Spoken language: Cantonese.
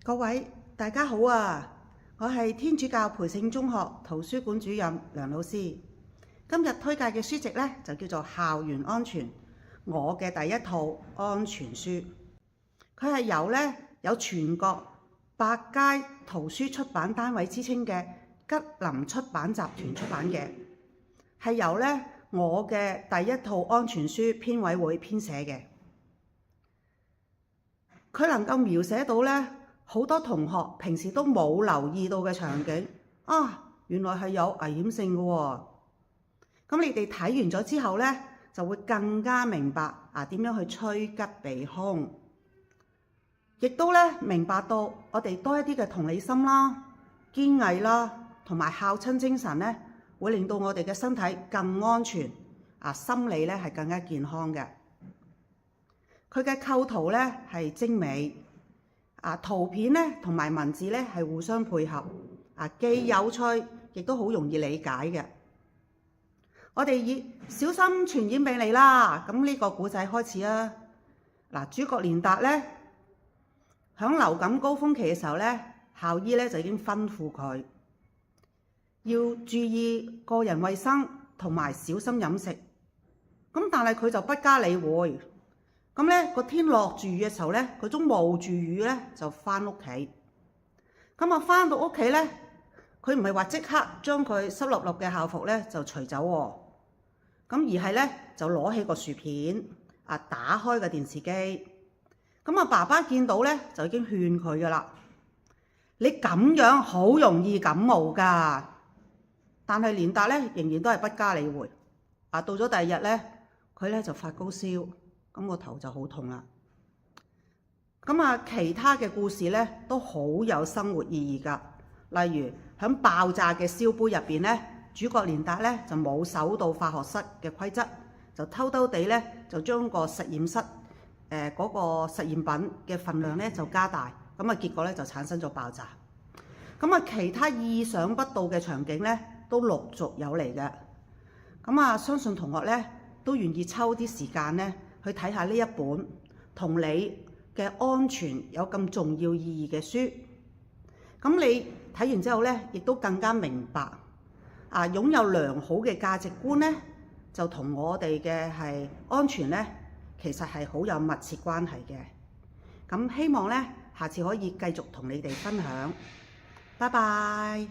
各位大家好啊！我係天主教培聖中學圖書館主任梁老師。今日推介嘅書籍呢，就叫做《校園安全》，我嘅第一套安全書。佢係由有全國百佳圖書出版單位之稱嘅吉林出版集團出版嘅，係由我嘅第一套安全書編委會編寫嘅。佢能夠描寫到好多同學平時都冇留意到嘅場景啊，原來係有危險性嘅喎。咁你哋睇完咗之後就會更加明白點樣去趨吉避凶，亦都明白到我哋多一啲嘅同理心啦、堅毅啦，同埋孝親精神會令到我哋嘅身體更安全，心理係更加健康嘅。佢嘅構圖係精美，圖片同埋文字係互相配合，既有趣，亦都好容易理解嘅。我哋以小心傳染病嚟啦，咁呢個故仔開始啊！主角連達響流感高峰期嘅時候校醫就已經吩咐佢要注意個人衛生同埋小心飲食。咁但係佢就不加理會。咁個天落住雨嘅時候佢都冒住雨就返屋企。咁返到屋企佢唔係話即刻將佢濕漉漉嘅校服就除走喎。咁而係就攞起個薯片打開個電視機。咁爸爸見到就已經勸佢噶啦，你咁樣好容易感冒㗎。但係連達仍然都係不加理會。到咗第二日佢就發高燒。咁個頭就好痛啦。咁其他嘅故事都好有生活意義㗎。例如喺爆炸嘅燒杯入邊主角連達就冇守到化學室嘅規則，就偷偷地就將個實驗室嗰個實驗品嘅份量就加大。咁結果就產生咗爆炸。咁其他意想不到嘅場景都陸續有嚟嘅。咁相信同學都願意抽啲時間去睇下呢一本同你嘅安全有咁重要意義嘅書。咁你睇完之後亦都更加明白擁有良好嘅價值觀就同我哋嘅係安全其實係好有密切關係嘅。咁希望下次可以繼續同你哋分享。拜拜。